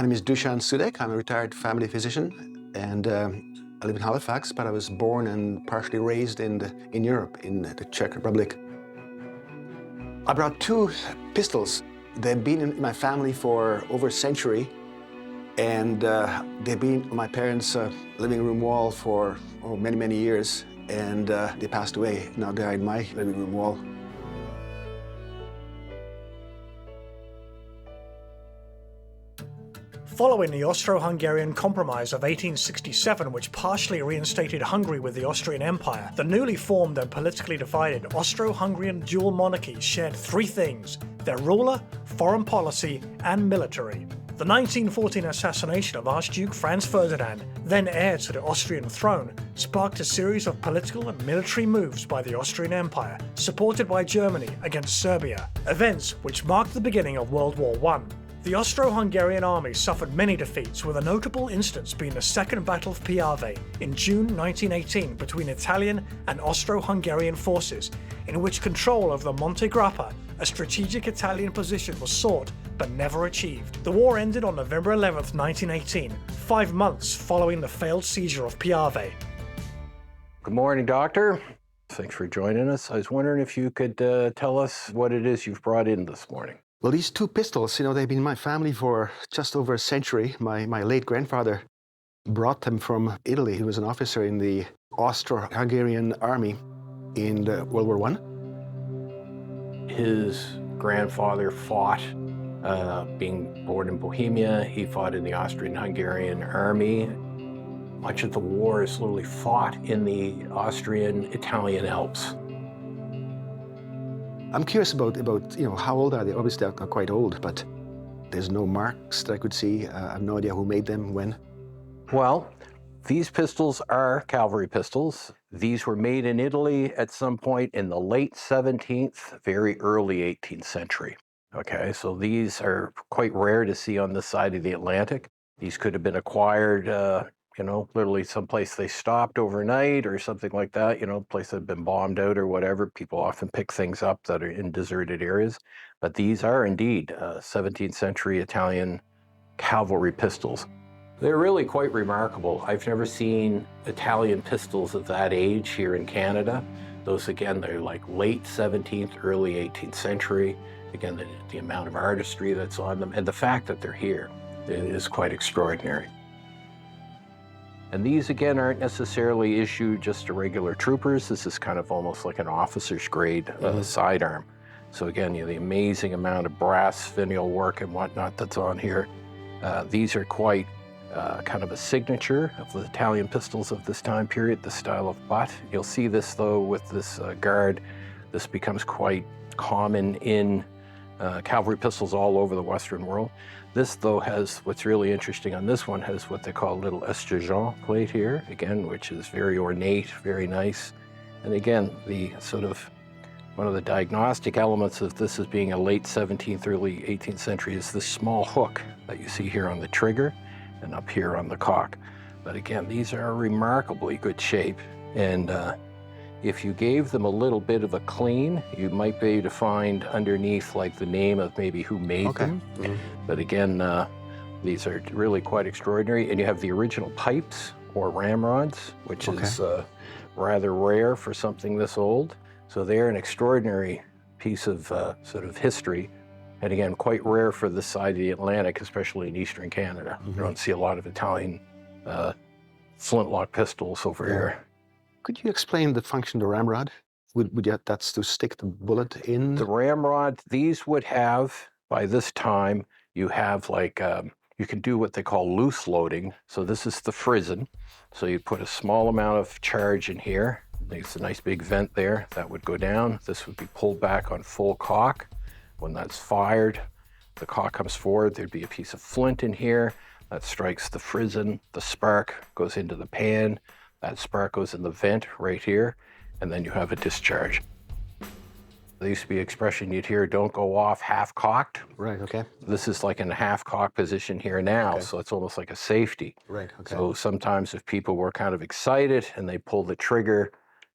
My name is Dusan Sudek. I'm a retired family physician, and I live in Halifax, but I was born and partially raised in Europe, in the Czech Republic. I brought two pistols. They've been in my family for over a century, and they've been on my parents' living room wall for many, many years, and they passed away. Now they're in my living room wall. Following the Austro-Hungarian Compromise of 1867, which partially reinstated Hungary with the Austrian Empire, the newly formed and politically divided Austro-Hungarian dual monarchy shared three things: their ruler, foreign policy, and military. The 1914 assassination of Archduke Franz Ferdinand, then heir to the Austrian throne, sparked a series of political and military moves by the Austrian Empire, supported by Germany, against Serbia, events which marked the beginning of World War I. The Austro-Hungarian army suffered many defeats, with a notable instance being the Second Battle of Piave in June 1918 between Italian and Austro-Hungarian forces, in which control of the Monte Grappa, a strategic Italian position, was sought but never achieved. The war ended on November 11, 1918, 5 months following the failed seizure of Piave. Good morning, Doctor. Thanks for joining us. I was wondering if you could tell us what it is you've brought in this morning. Well, these two pistols, they've been in my family for just over a century. My late grandfather brought them from Italy. He was an officer in the Austro-Hungarian army in World War I. His grandfather fought, being born in Bohemia, he fought in the Austrian-Hungarian army. Much of the war is slowly fought in the Austrian-Italian Alps. I'm curious about how old are they? Obviously, they're quite old, but there's no marks that I could see. I have no idea who made them, when. Well, these pistols are cavalry pistols. These were made in Italy at some point in the late 17th, very early 18th century. Okay, so these are quite rare to see on this side of the Atlantic. These could have been acquired, literally someplace they stopped overnight or something like that, place that had been bombed out or whatever. People often pick things up that are in deserted areas. But these are indeed 17th century Italian cavalry pistols. They're really quite remarkable. I've never seen Italian pistols of that age here in Canada. Those, again, they're like late 17th, early 18th century. Again, the amount of artistry that's on them and the fact that they're here is quite extraordinary. And these, again, aren't necessarily issued just to regular troopers. This is kind of almost like an officer's grade sidearm. So again, the amazing amount of brass finial work and whatnot that's on here. These are quite kind of a signature of the Italian pistols of this time period, the style of butt. You'll see this, though, with this guard. This becomes quite common in cavalry pistols all over the Western world. This, though, has, what's really interesting on this one, has what they call a little esturgeon plate here, again, which is very ornate, very nice. And again, the sort of, one of the diagnostic elements of this as being a late 17th, early 18th century is this small hook that you see here on the trigger and up here on the cock. But again, these are remarkably good shape. And if you gave them a little bit of a clean, you might be able to find underneath like the name of maybe who made them. Mm-hmm. But again, these are really quite extraordinary. And you have the original pipes or ramrods, which is rather rare for something this old. So they're an extraordinary piece of sort of history. And again, quite rare for this side of the Atlantic, especially in Eastern Canada. Mm-hmm. You don't see a lot of Italian flintlock pistols over here. Could you explain the function of the ramrod? That's to stick the bullet in? The ramrod, these would have, by this time, you have like, you can do what they call loose loading. So this is the frizzen. So you put a small amount of charge in here. There's a nice big vent there. That would go down. This would be pulled back on full cock. When that's fired, the cock comes forward. There'd be a piece of flint in here that strikes the frizzen. The spark goes into the pan. That spark goes in the vent right here, and then you have a discharge. There used to be an expression you'd hear, don't go off half-cocked. Right, okay. This is like in a half-cocked position here now, so it's almost like a safety. Right, okay. So sometimes if people were kind of excited and they pull the trigger,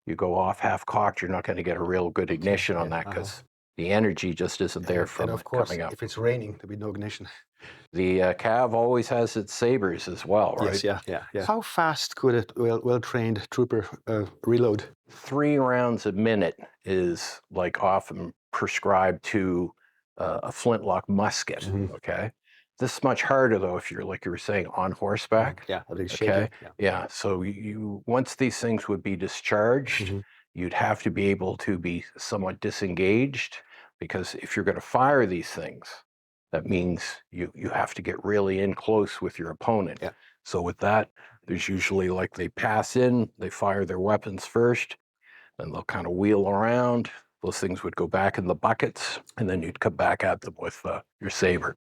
you go off half-cocked, you're not going to get a real good ignition on that because the energy just isn't there from and of course, coming up. if it's raining, there'll be no ignition. The cav always has its sabers as well, right? Yes, yeah. How fast could a well-trained trooper reload? 3 rounds a minute is like often prescribed to a flintlock musket, okay? This is much harder though if you're, like you were saying, on horseback. Yeah, I think Okay. shaking. Yeah. So you once these things would be discharged, you'd have to be able to be somewhat disengaged, because if you're going to fire these things, that means you have to get really in close with your opponent. Yeah. So with that, there's usually like they pass in, they fire their weapons first, and they'll kind of wheel around. Those things would go back in the buckets, and then you'd come back at them with your saber.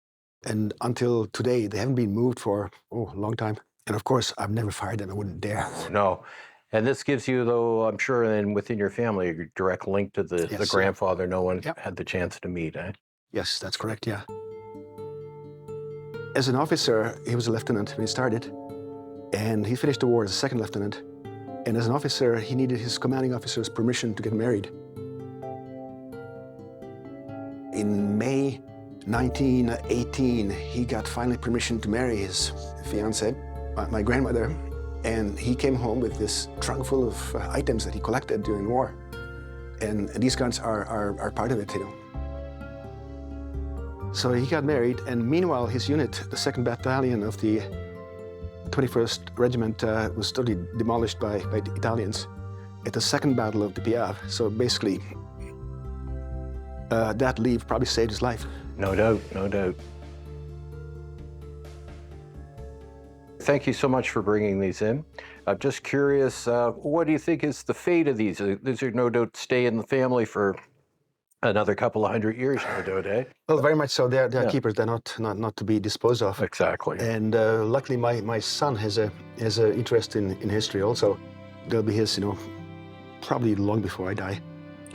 And until today, they haven't been moved for a long time. And of course, I've never fired them. I wouldn't dare. No. And this gives you, though, I'm sure, and within your family, a direct link to the Yes, grandfather no one Yep. had the chance to meet, eh? Yes, that's correct, yeah. As an officer, he was a lieutenant when he started, and he finished the war as a second lieutenant. And as an officer, he needed his commanding officer's permission to get married. In May 1918, he got finally permission to marry his fiancée, my grandmother, and he came home with this trunk full of items that he collected during the war. And these guns are part of it, you know. So he got married, and meanwhile, his unit, the 2nd Battalion of the 21st Regiment, was totally demolished by the Italians at the Second Battle of the Piave. So basically, that leave probably saved his life. No doubt, no doubt. Thank you so much for bringing these in. I'm just curious, what do you think is the fate of these? These are no doubt stay in the family for another couple of 100 years, no doubt, eh? Well, very much so. They're keepers. They're not to be disposed of. Exactly. And luckily, my son has a interest in history also. They'll be his, you know, probably long before I die.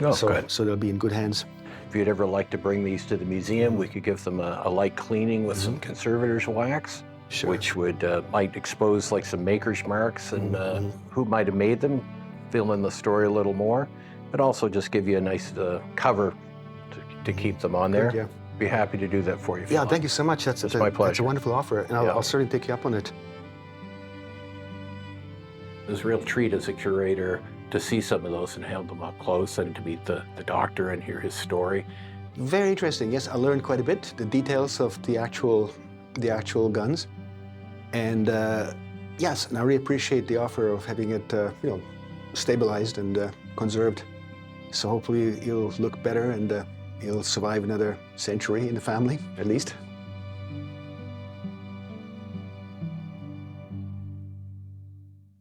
Oh, so, good. So they'll be in good hands. If you'd ever like to bring these to the museum, we could give them a light cleaning with some conservator's wax, Sure. which would might expose like some maker's marks and who might have made them, fill in the story a little more, but also just give you a nice cover to keep them on there. Good, yeah. Be happy to do that for you. Yeah, thank you so much. That's my pleasure. That's a wonderful offer, and I'll certainly take you up on it. It was a real treat as a curator to see some of those and held them up close and to meet the doctor and hear his story. Very interesting. Yes, I learned quite a bit, the details of the actual guns, and yes, and I really appreciate the offer of having it, you know, stabilized and conserved. So hopefully you'll look better and you'll survive another century in the family, at least.